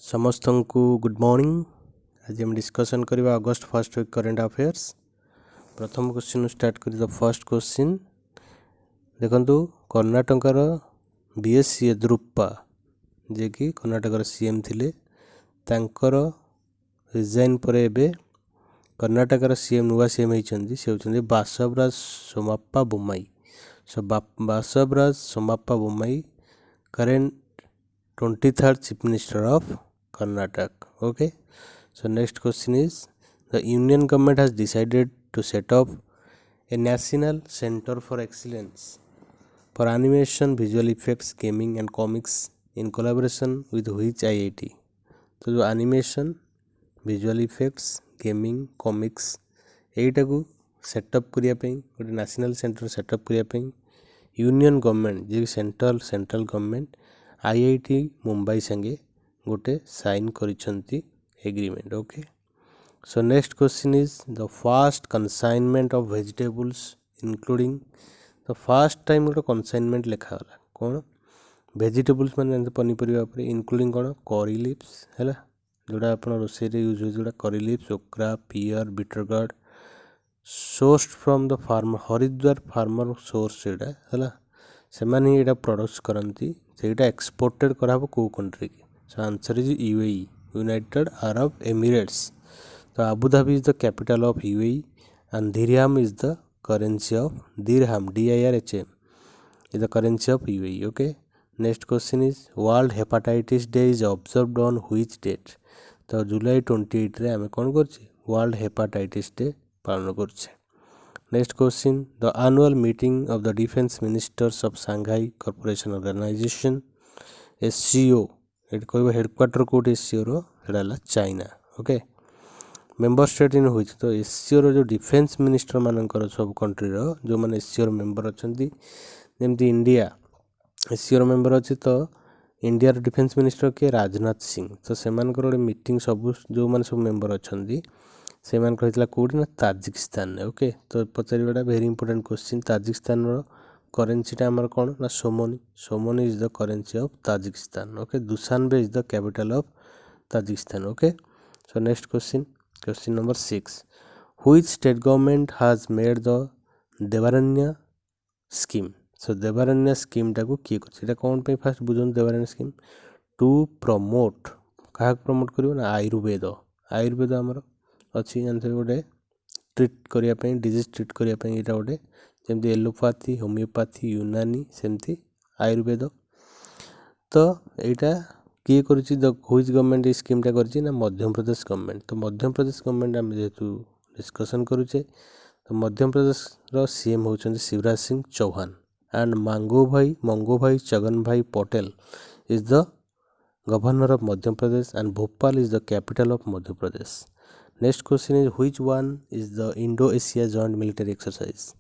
समस्त को good morning. आज हम डिस्कशन करवा अगस्त फर्स्ट वीक करेंट अफेयर्स। प्रथम क्वेश्चन स्टार्ट कर द फर्स्ट क्वेश्चन देखंतु कर्णाटकर बीएस येद्रुप्पा जे कि कर्णाटकर सीएम थिले तांकर रिजाइन पर एबे कर्णाटकर सीएम नुआ सीएम होइछन्ती से होछन्ती Basavaraj Somappa Bommai. So Basavaraj Somappa Bommai current 23rd Chief Minister of Karnataka. Okay. So next question is the Union government has decided to set up a National Center for Excellence for Animation, Visual Effects, Gaming and Comics in collaboration with which IIT? तो जो animation visual effects gaming comics एटा को setup करिया पई गोटे national centre setup करिया पई union government जे central government IIT Mumbai संगे गोटे साइन करिसंती agreement. Okay. So next question is the fast consignment of vegetables including the first time गोटे कंसाइनमेंट लिखा गला कौन वेजिटेबल्स माने पनीपरिया पर इंक्लूडिंग कौन करी लिव्स है जोड़ा आप रोषे यूज हो जोड़ा curry leaves okra pear bitter gourd sourced from the farmer Haridwar farmer source सेटा है से यहाँ प्रोडक्ट्स करती से एक्सपोर्टेड करा को कंट्री की। So answer is UAE United Arab Emirates. तो Abu Dhabi is the capital of UAE and dirham is the currency of dirham DIRHM is the currency of UAE. Okay. Next question is World Hepatitis Day is observed on which date? तो July 28 रे आम कौन कर world Hepatitis day पालन कर। Next question the annual meeting of the defence ministers of Shanghai corporation organization SCO ये कह headquarter कोड SCO रो चाइना। ओके। मेंबर स्टेट इन हुई तो SCO रो जो डिफेंस मिनिस्टर मानकर सब कंट्री रो जो माने SCO रो मेंबर अछंती जेमती इंडिया SCO रो मेंबर अच्छी तो इंडिया रो डिफेंस मिनिस्टर के राजनाथ सिंह तो सेमानकर गोटे मीटिंग सब जो माने सब मेंबर अछंती से कौटी ना ताजिकिस्तान। ओके। तो पचार very important question Tajikistan currency आमर कौन ना somoni somoni is the currency of Tajikistan. Okay. Dushanbe is the capital of Tajikistan. Okay. So next question number 6 which state government has made the Devaranya scheme? So Devaranya scheme टाको किए कर कौन पे fast बुझन Devaranya scheme to promote क्या promote करियो ना आयुर्वेद आमर अच्छी जानते गोटे ट्रीट करने डिजीज ट्रीट करने यहाँ गोटे जमी एलोपैथी होमियोपैथी यूनानी सेमती आयुर्वेद। तो यहाँ किए कर व्हिच गवर्नमेंट स्कीमटा कर मध्य प्रदेश गवर्नमेंट। तो मध्य प्रदेश गवर्नमेंट आम जेहेतु डिस्कसन करुचे तो मध्य प्रदेश सीएम होउछन्ति शिवराज सिंह चौहान एंड मंगू भाई चगन भाई Patel is the governor of Madhya Pradesh and Bhopal is the capital of Madhya Pradesh. Next question is which one is the Indo Asia joint military exercise?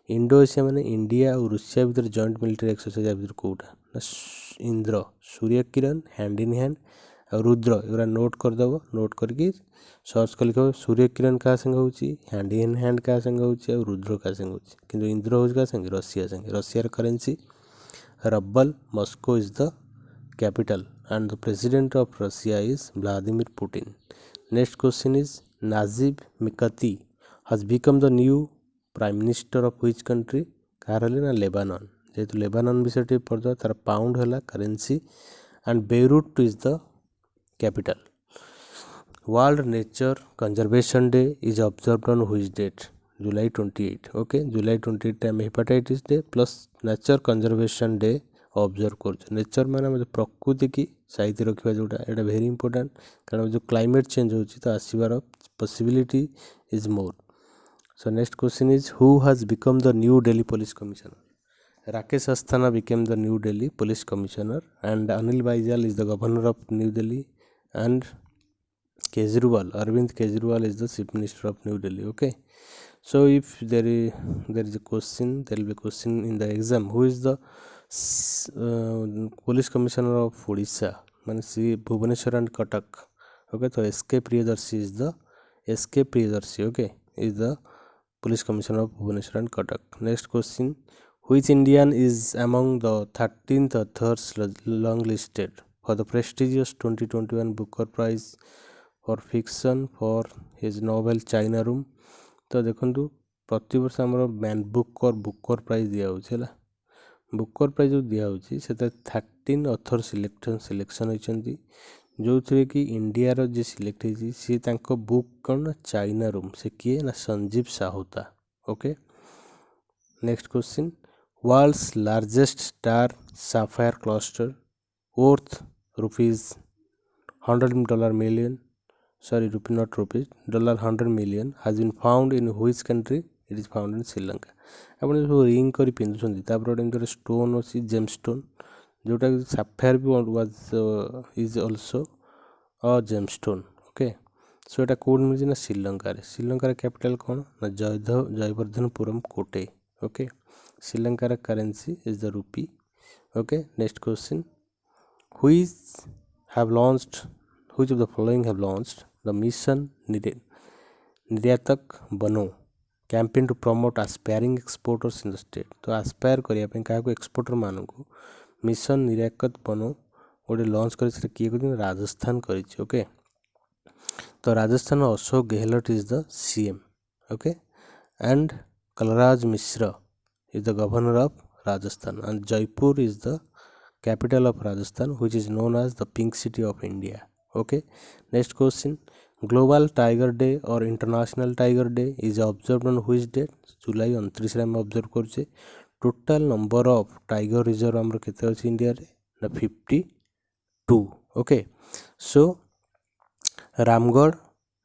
Indo Asia माने इंडिया और रूसिया भीतर जॉइंट मिलिटरी एक्सरसाइज भीतर कौटा ना Indra Surya Kiran hand in hand और Rudra एगुरा note करदेव note करके search कर लिख सूर्य किरण क्या संगे होची हैंड इन हैंड क्या संगे होची और रुद्र क्या संगे होची किंतु इंद्र हो क्या संगे रशिया संगे रशियार currency rouble Moscow is the capital and the president of Russia is Vladimir Putin. Next question is Najib Mikati has become the new prime minister of which country? कहाँ रही ना लेबानन जेहेतु लेबानन विषय पढ़ा तार pound है currency and Beirut is the capital. World nature conservation day is observed on which date? July 28। ओके। July 28 time hepatitis day plus nature conservation day observe कर नेचर माने प्रकृति की साइती रखा जोटा यहाँ वेरी इंपोर्टेंट कारण जो क्लाइमेट चेंज होची तो आसबार possibility is more. So next question is who has become the new Delhi police commissioner? Rakesh Asthana became the new Delhi police commissioner and Anil Baijal is the governor of New Delhi and Arvind Kejriwal is the chief minister of New Delhi. Okay. So if there is a question, there will be a question in the exam who is the police commissioner of Odisha मान सी Bhubaneswar and Cuttack. Okay. So SK Priyadarshi is the okay is the police commissioner of Bhubaneswar and Cuttack. Next question which Indian is among the 13th authors long listed for the prestigious 2021 Booker Prize for Fiction for his novel China Room। तो देखंतु प्रति वर्ष हमर man Booker prize दिया होछि हला। Booker prize जो दिया होछि सेता 13 ऑथर सिलेक्शन होइछन्ती, जो थे कि इंडिया रो जे सिलेक्ट होइछि सी तांको बुक कोन चाइना रूम से किए ना Sanjeev Sahuta. Okay, next question, world's largest star sapphire cluster worth rupees $100 million, sorry rupee not rupees, $100 million has been found in which country? It is found in Sri Lanka। आपण जो ring करी पिंधुछन्ती तापर anchor stone अछि gemstone, जोटा sapphire भी was is also a gemstone। Okay, so एटा code मिलछि ना श्रीलंका रे। श्रीलंका रे कैपिटल कोन ना जयवर्धनपुरम कोटे। ओके, श्रीलंका रे currency is the rupee. Okay, next question, which of the following have launched the mission निर्यातक बनो campaign to promote aspiring exporters in the state। तो aspire करिया पे काको एक्सपोर्टर मानु को मिशन निर्यातक बनो गोटे लॉन्च करि से किए को राजस्थान करिछि। ओके, तो Rajasthan Ashok Gehlot is the CM. Okay, and Kalraj Mishra is the governor of Rajasthan, and Jaipur is the capital of Rajasthan, which is known as the pink city of India। Okay, next question, global tiger day or international tiger day is observed on which date? जुलाई 29 रे हम observe करछे। Total number of tiger reserve हमर केते अछि India रे ना 52। Okay, सो Ramgarh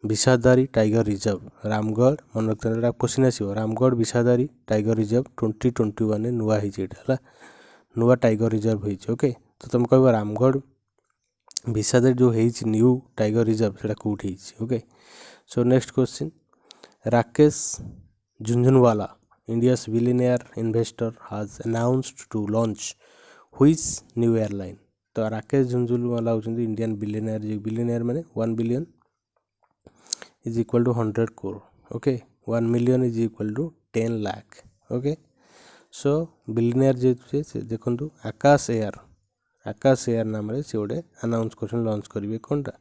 विषाधारी tiger reserve, Ramgarh मन रखते क्वेश्चन आसो, रामगढ़ विषाधारी टाइगर रिजर्व 2021 नुआ है, नुआ टाइगर रिजर्व होइछि। ओके, तो तुम कह रामगढ़ विषाधारी जो है न्यू टाइगर रिजर्व सेटा कोठी है। Okay, so next question, Rakesh Jhunjhunwala India's billionaire investor has announced to launch which new airline। तो राकेश झुंझुनवाला होचंदी इंडियन बिलियनियर, जे बिलियनियर माने 1 बिलियन is equal to 100 crore। Okay, 1 million is equal to 10 lakh। Okay, so billionaire जे से देखंतु आकाश एयर नाम रे से ओडे अनाउंस करछन लॉन्च करिवे कोनटा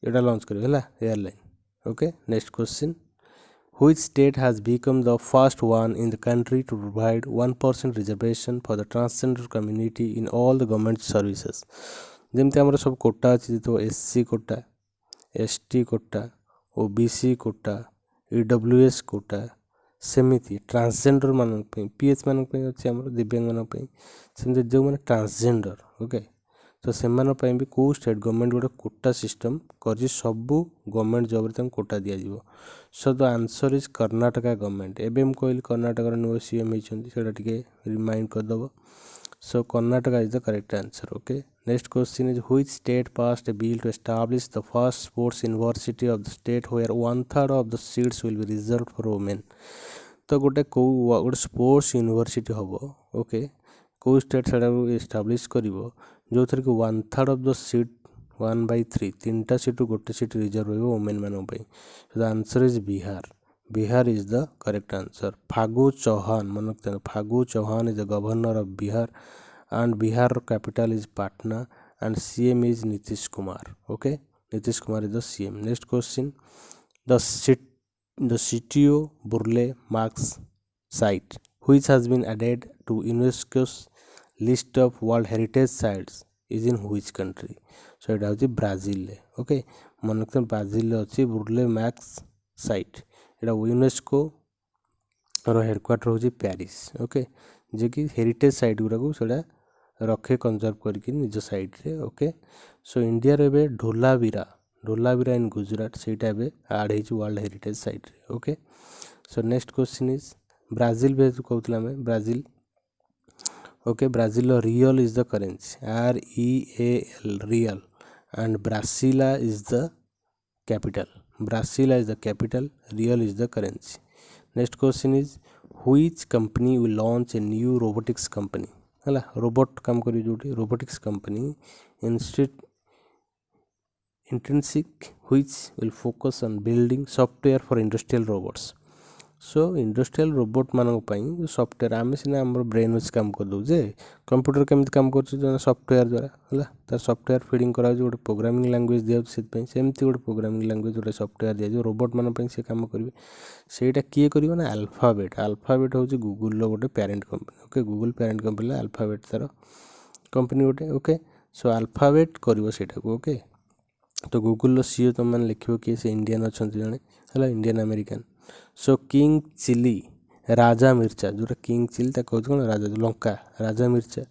एटा लॉन्च करिवे हला airline. Okay, next question, which state has become the first one in the country to provide 1% reservation for the transgender community in all the government services। जेमते हमर सब कोटा अछि तो SC quota, ST quota, OBC quota, EWS quota, सेमिति transgender मान पे pH मान पे अछि हमर दिव्यांग मान पे सेमते जो माने ट्रांसजेंडर। ओके, तो सेमान पे भी को स्टेट गवर्नमेंट गोटे कोटा सिस्टम करछि, सब गवर्नमेंट जॉब रे तन कोटा दिया जिवो। सो the answer is Karnataka government. एबे हम कहली कर्नाटका रे नो सीएम हिचंती सेटा टिके रिमाइंड कर दबो। So Karnataka is the correct answer. Okay, next question is which state passed a bill to establish the first sports university of the state where 1/3 of the seats will be reserved for women। तो गोटे sports university हबो। Okay, को state सेटा establish करिवो जो थर कि 1/3 of the seat 1/3 तीनटा seat गोटे सीट रिजर्व हो वुमेन मान पे। So the answer is Bihar. Bihar is the correct answer. Phagu Chauhan मन रखते, Phagu Chauhan is the governor of Bihar and Bihar capital is Patna and CM is Nitish Kumar। Okay, Nitish Kumar is the CM। Next question, the CTO Burle Marx site which has been added to UNESCO's list of World Heritage Sites is in which country? So it is Brazil। Okay, मन रखते Brazil अच्छी बुर्ले max site, एटा UNESCO रो headquarter होची Paris. Okay, जे कि heritage site गुरा को सेटा रखे conserve करके निज साइट रे। ओके, सो इंडिया रे बे ढोलावीरा इन गुजरात सेटा बे ऐड हेची वर्ल्ड हेरिटेज साइट रे। Okay, so next question is Brazil बे कहउतला में Brazil. Okay, Brazil real is the currency REAL real and Brasilia is the capital. Brasilia is the capital, real is the currency. Next question is which company will launch a new robotics company। हला robot काम करी जोटी robotics company Intrinsic which will focus on building software for industrial robots। So industrial robot मान software आम सीना आम brain अच्छे काम कर दे कंप्यूटर केमी काम कर सॉफ्टवेयर द्वारा है तार सॉफ्टवेयर फीडिंग करा गोटे प्रोग्रामिंग लैंग्वेज दिखाई सेमती गोटे प्रोग्रामिंग लैंग्वेज गोटे सॉफ्टवेयर दिया रोबोट मान से काम करेंगे सेटा किए कर ना अल्फाबेट अल्फाबेट हूँ गूगल गोटे parent company okay Google parent company alphabet तार कंपनी गोटे ओके सो अल्फाबेट कर ओके तो गूगल सीईओ तुम मैंने लिख किए से इंडियन अच्छा जड़े है इंडियन अमेरिकान सो किंग चिली राजा मिर्चा जोटा किंग चिली कहते कौन राजा Lanka Raja Mircha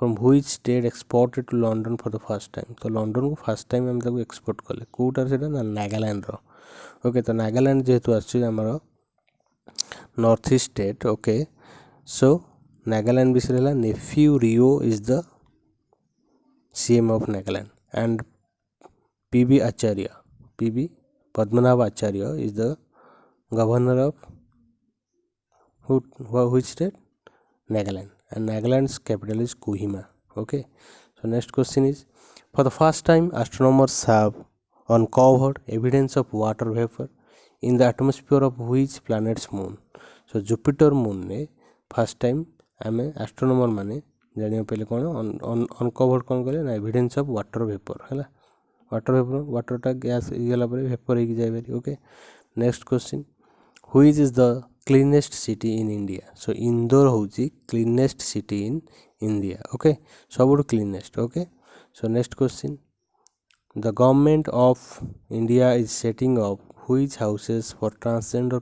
from which state exported to London for the first time तो लंडन को फर्स्ट टाइम आम एक्सपोर्ट कले कौटार से नागालैंड ओके तो नागालैंड जेहेतु आमर north east state okay so Nagaland विषय है Neiphiu Rio is the CM of Nagaland and PB Acharya PB Padmanabha Acharya is the governor of which state Nagaland and Nagaland's capital is Kohima okay so next question is for the first time astronomers have uncovered evidence of water vapor in the atmosphere of which planet's moon so Jupiter moon ने first time आमे astronomer माने जानिया पहले कौन uncovered कौन करे ना evidence of water vapor है वाटर टा गैस गला वेपर हो जाए okay next question which is the cleanest city in India so Indore हूँ cleanest city in India okay सब cleanest okay so next question the government of India is setting up which houses for transgender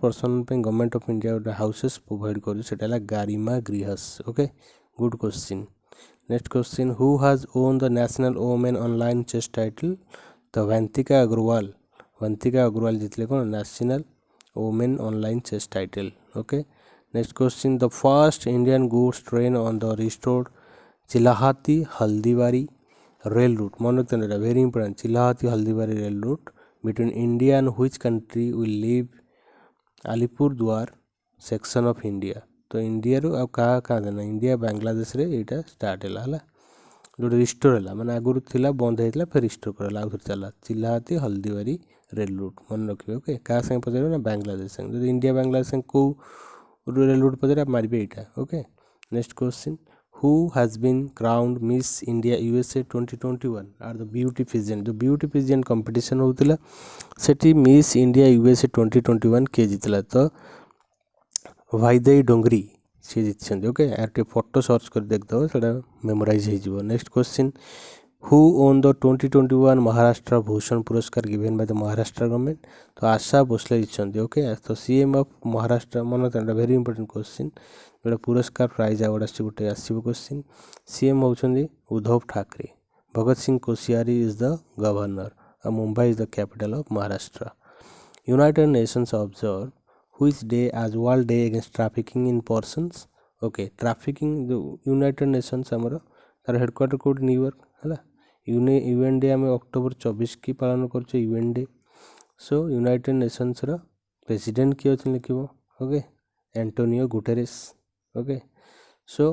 person government of India गोटे houses provide कर गारिमा गृहस okay good question next question who has won the national women online chess title तो वंतिका अग्रवाल जीतले कौन national women online chess title okay next question the first Indian goods train on the restored Chilahati Haldibari rail route मन रखते हैं very important Chilahati Haldibari rail route between India and which country will leave Alipurduar section of India तो India रू क्या देना India Bangladesh रे यहाँ start है जो रिस्टोर है मैंने आगुरी थी बंद होता फिर रिस्टोर कर आउ चला चिल्लाहाती हल्दीबारी रेल रूट मन रखिए ओके क्या संगे पचार ना बांग्लादेश संगे जो इंडिया बांग्लादेश संगे कौ रेल रूट पचार आप मारे यहाँ okay next question who has been crowned miss India USA 2021 are the beauty pageant जो ब्यूटी पेजेंट कंपटीशन होता सेठी मिस इंडिया यूएसए 2021 किए जीतला तो वाईदेई डोंगरी सी जीति ओके यार फोटो सर्च कर देखो से मेमोराइज हो next question who won the 2021 Maharashtra Bhushan Puraskar given by the Maharashtra government तो आशा भोसले जीति ओके तो सीएम ऑफ महाराष्ट्र मन वेरी इंपोर्टेंट क्वेश्चन जो पुरस्कार प्राइज अवार्ड गोटे आसो क्वेश्चन सीएम होती Uddhav Thackeray Bhagat Singh Koshyari is the governor और Mumbai is the capital of Maharashtra United Nations observe which day as world day against trafficking in persons okay trafficking जो United Nations आमर तार हेडक्वार्टर कोड न्यूयॉर्क है यूएन डे आम अक्टोबर 24 की पालन कर UN day so United Nations president किए अच्छे लिख okay Antonio Guterres okay so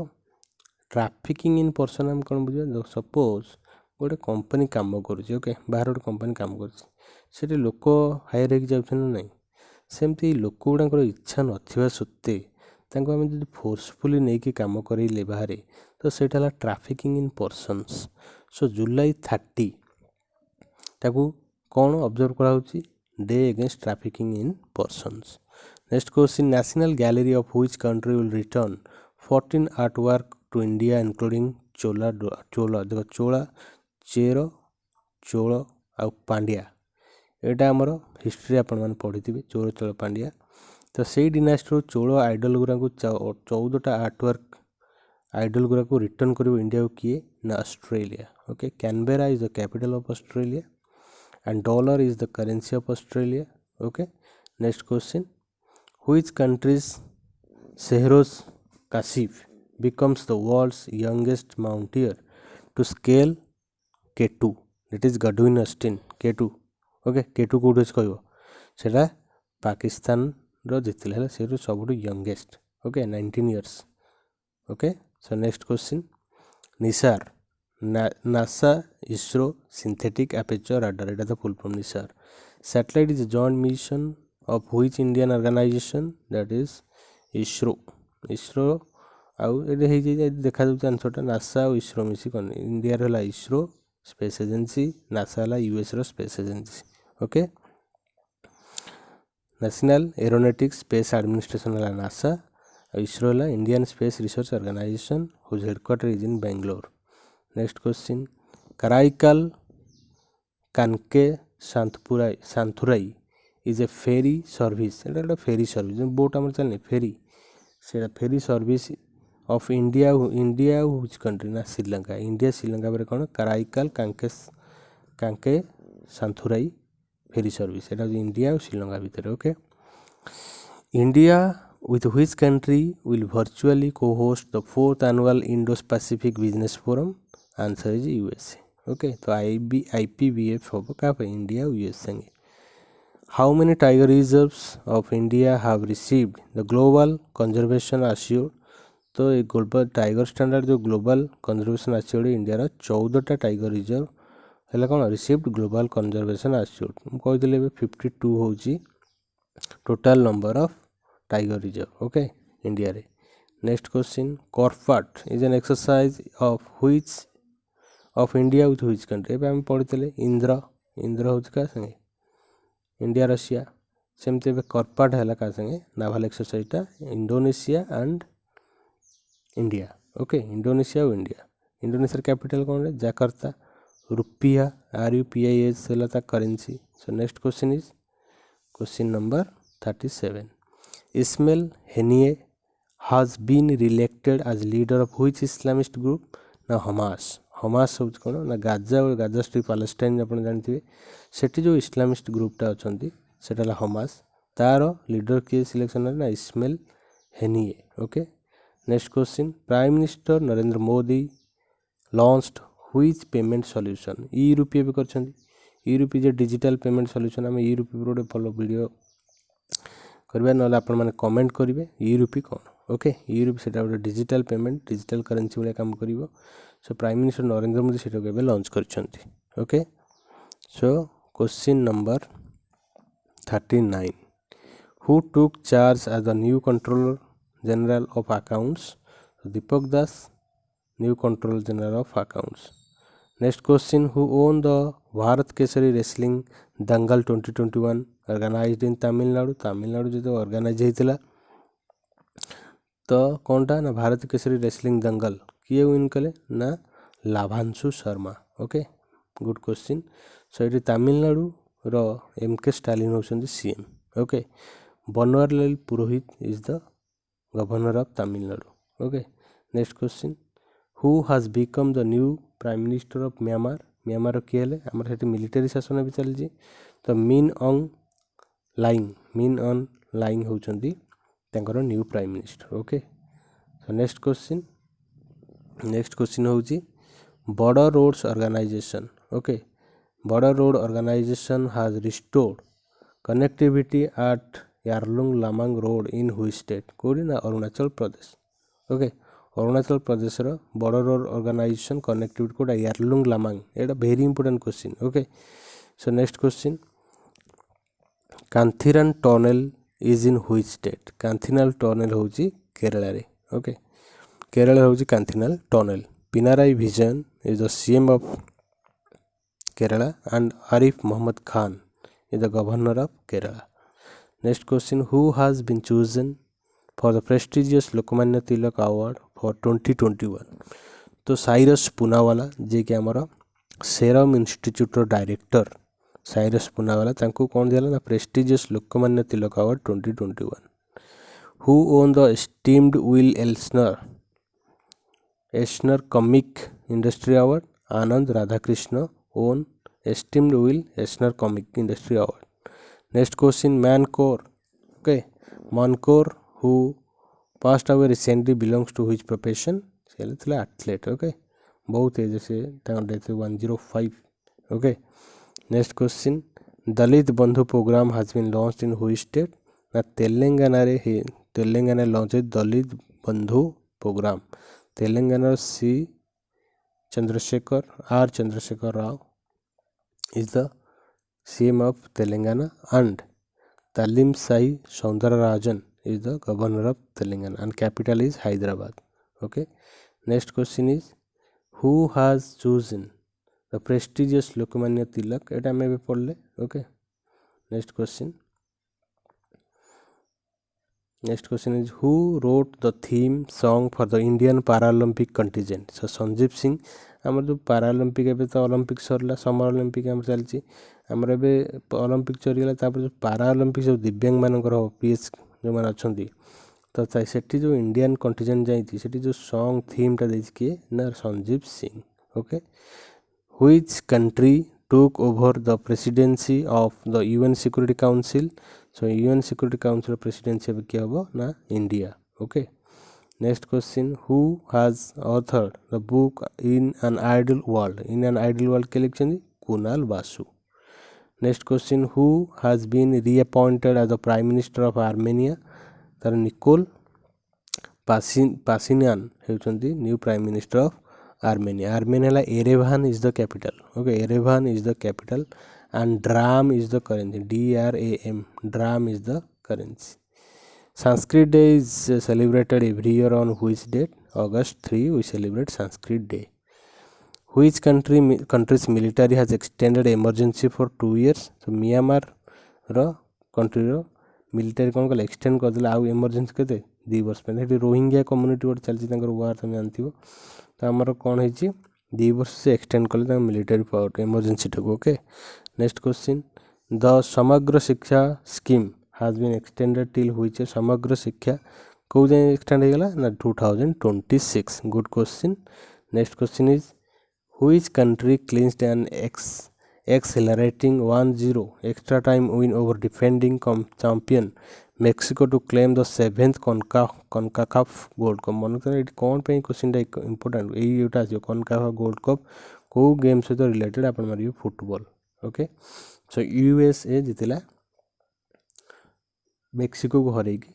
trafficking in person आम कौन बुझे सपोज गोटे कंपनी काम करुँचे ओके बाहर गोटे कंपनी काम कर लोक हायर हो जाऊँ ना नहीं सेमती लोक गुड़ाक इच्छा ना सत्वे आम जो फोर्सफुली नहीं कि कम करेले बाहर तो सेटा ट्रैफिकिंग इन पर्सन्स सो जुलाई 30 ताकू कौन ऑब्जर्व कराऊँगी day against trafficking in persons next question national gallery of which country will return 14 art work to India including Chola देखो चोला चेर चोल आ पांड्या यहाँ आमर हिस्ट्री आपण मैंने पढ़ी थे चोर चोल पांड्या तो से डिनास्टी चोल आइडल गुरा 14टा आर्टवर्क आइडल गुरा को रिटर्न कर इंडिया को किए ना Australia okay Canberra is the capital of Australia and dollar is the currency of Australia okay next question which countries Shehroze Kashif becomes the world's youngest mountaineer to scale K2 that is Godwin Austen K2 okay K2 कौट कह सेटा पाकिस्तान जीतले है से सब youngest okay 19 years okay so next question NISAR NASA ISRO synthetic aperture radar एटा the full form NISAR satellite is joint mission of which Indian organization? That is ISRO. ISRO आउ ये देखा आंसरटा नासा और इसरो मिसी कौन इंडिया रहा ISRO space agency NASA है US रो space agency okay National Aeronautics Space Administration है नासा और इसरो है Indian Space Research Organisation whose headquarter is in Bangalore next question Karaikal Kankesanthurai is a ferry service एटा फेरी सर्विस बोट आम चलनी ferry से ferry service of India India whose country ना Sri Lanka India Sri Lanka पर कौन Karaikal Kankesanthurai ferry service एटा India और श्रीलंका भितर okay India with which country will virtually co-host the 4th annual Indo-Pacific Business Forum? Answer is USA. Okay, तो IPBF होगा कहाँ पे इंडिया और यूएस संगे. How many tiger reserves of India have received the Global Conservation Award? तो ये global tiger standard जो global conservation award India 14टा टाइगर रिजर्व है कौन रिसीव्ड ग्लोबल कंजर्वेशन अवार्ड कहते 52 होची total number of tiger reserve okay India रे. Next question CORPAT is an exercise of which of India with which country एबे हम पढ़ितले इंद्र होची का संगे इंडिया रशिया सेमते एबे कॉर्पाट हैला का संगे नावल एक्सरसाइजटा Indonesia and India okay Indonesia और इंडोनेशिया कैपिटल कौन है जाकार्ता रुपया RUPIA है ता currency. So next question is question number 37 Ismail Haniyeh has been reelected as leader of which Islamist group? ना हमास सब कौन ना गाजा और गाजा स्ट्रिप पैलेस्टाइन आप जानते सेठी जो इस्लामिस्ट ग्रुपटा अच्छा से हमास तार लीडर किए सिलेक्शन ना Ismail Haniyeh okay. Next question prime minister Narendra Modi launched which payment solution UPI भी कर यूपीआई जो डिजिटल पेमेंट सॉल्यूशन आम यूपीआई गोटे भल वीडियो करवा ना आपण मैंने कमेंट करेंगे यूपीआई कौन ओके यूपीआई से गोटे डिजिटल पेमेंट डिजिटल करेन्सी भाई काम कर. So prime minister Narendra Modi से लॉन्च कर okay. So question number 39 who took charge as the new controller General of Accounts? Deepak Das, new Controller General of Accounts. Next question, who won the Bharat Kesari Wrestling Dangal 2021 organized in Tamil Nadu? Tamil Nadu जो organise होता तो कौनटा ना Bharat Kesari wrestling दंगल किए win कले ना Labhanshu Sharma okay good question. So ये तमिलनाडु रो MK Stalin होउछन्ती CM okay. Banwarilal Purohit is the governor of Tamil Nadu okay. Next question who has become the new prime minister of Myanmar किए हेले आमर सेठी मिलिटरी शासन भी चलछि तो मिन ऑन लाइंग होउछन्ती तांकर new prime minister okay. So next question होउछि Border Roads Organisation okay. Border Road Organisation has restored connectivity at Yarlung Lamang road in which state कौड़ी ना Arunachal Pradesh okay. Arunachal Pradesh Border Road Organisation connectivity कोड़ा यारलुंग लामांग एटा very important question okay. So next question Kanthiran tunnel is in which state कांथीनाल tunnel होची केरला रे okay. Kerala होची Kanthinal tunnel. Pinarayi Vijayan is the CM of Kerala and Arif Mohammad Khan is the governor of Kerala. Next question who has been chosen for the prestigious Lokmanya Tilak Award for 2021? तो साइरस पूनावाला जे कि आमर serum institute director Cyrus Poonawalla तांको कौन दिला ना prestigious Lokmanya Tilak award 2021. Who won the esteemed will एस्नर comic industry award? Anand Radhakrishna own esteemed will एस्नर comic industry award. Next question Mancore okay Mancore who passed away recently belongs to which profession? से थला athlete okay बहुत as से तांग death 105 okay. Next question Dalit Bandhu programme has been launched in which state? ना तेलंगाना रे हे Telangana launch Dalit Bandhu program Telangana C Chandrasekhar Rao is the CM of Telangana and Talim Sai Soundararajan is the governor of Telangana and capital is Hyderabad. Okay. Next question is, who has chosen the prestigious Lokmanya Tilak? Eta ame be padle. Okay. Next question is, who wrote the theme song for the Indian Paralympic contingent? So Sanjeev Singh. आमर जो पारालिम्पिक एबे तो Olympic सरला, summer Olympic आमर चलची, आमर एबे Olympic चरीगला, तापर जो पारालिम्पिक जो दिव्यांग मानकर पीएस जो मान अछंती, तो सेठी जो इंडियन कंटिजेंट जाइती, सेठी जो सॉन्ग थीम टा देछि के ना Sanjeev Singh. Okay. Which country took over the presidency of the UN Security Council? So UN Security Council presidency अब क्या होगा ना India. Okay. Next question, who has authored the book In an Ideal World? In an Ideal World के लिखछन Kunal Basu. Next question, who has been reappointed as the Prime Minister of Armenia? तार Nikol Pashinyan हेउछन्ती new prime minister of Armenia. Armenia la Yerevan is the capital. Okay, Yerevan is the capital and DRAM is the currency. DRAM. DRAM is the currency. Sanskrit Day is celebrated every year on which date? August 3 we celebrate Sanskrit Day. Which country's military has extended emergency for 2 years? So Myanmar ro country ro military कोन कले extend कर दिला आउ emergency केते 2 वर्ष पे. Hattie Rohingya community गोटे चलची तांकर वार तुम जानथिबो. तो आमर कौन है 2 वर्ष से एक्सटेंड कले मिलिटारी पावर इमरजेंसी टाक. Okay. Next question, the Samagra Shiksha scheme has been extended till which? Samagra Shiksha कौ जाए एक्सटेंड होगला ना 2026. Good question. Next question is, which country clinched an accelerating 1-0 extra time win over defending champion Mexico to claim the 7th CONCACAF Gold Cup? मन कर eighty कौन पे question टा important एई एटा आछो CONCACAF Gold Cup को गेम सहित रिलेटेड आपण मारियो फुटबॉल. ओके. सो यूएसए जितिला मेक्सिको को हरै की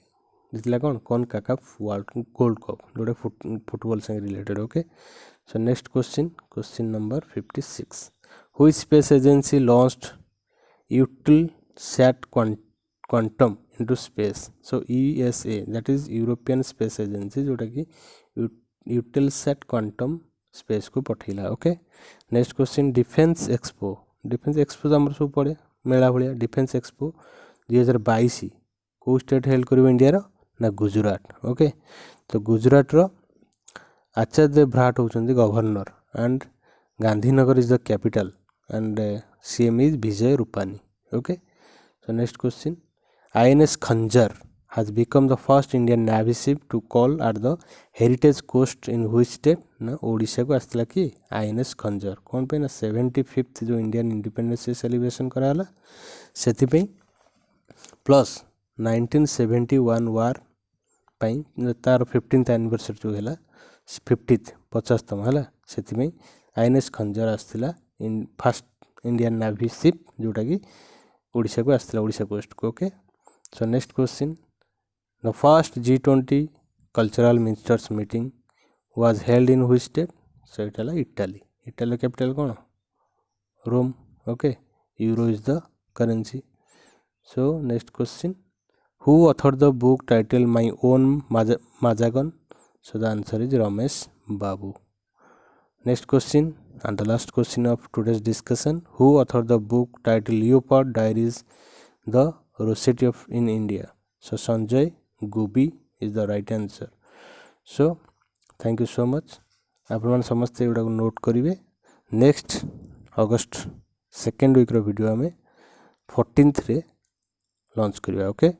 जितिला कौन CONCACAF गोल्ड कप जोटे फुटबॉल से related. Okay. So next question number 56, which space agency launched Eutelsat Quantum into space? So ESA, that is European Space Agency, जोटा कि Eutelsat Quantum space को पठेला. Okay. Next question, defence expo तो हमर सब पड़े मेला भलिया. डिफेंस एक्सपो 2022 को state held करिवो इंडिया रो ना गुजरात. ओके. तो गुजरात रो आचार्य देवव्रत होचंदी governor and Gandhinagar is the capital and CM is Vijay Rupani. Okay. So next question, INS Khanjar has become the first Indian Navy ship to call at the heritage coast in which state? ना ओडिशा को आसला कि INS Khanjar कौन पे ना 75th जो Indian independence day celebration कराला सेति पे प्लस 1971 वार पाई तार 15th एनिवर्सरी जो हैला 50th 50तम हैला सेति पे INS Khanjar आसला in first Indian Navy ship जोटा कि ओडिशा को आसला ओडिशा कोस्ट को. Okay. So next question, the फर्स्ट G20 cultural ministers meeting was held in which state? So इटाला इटाली. इटाली कैपिटल कौन? Rome. Okay. Euro is the currency. So next question, who authored the book title my own Mazagaon? So the answer is Ramesh Babu. Next question and the last question of today's discussion, who authored the book titled Leopard Diaries, the Rossetti of in India? So Sanjay Gubi is the right answer. So thank you so much. आपण समस्त एटा note करिवे. Next अगस्त 2nd week रो video हमें 14th रे launch करिवा. Okay.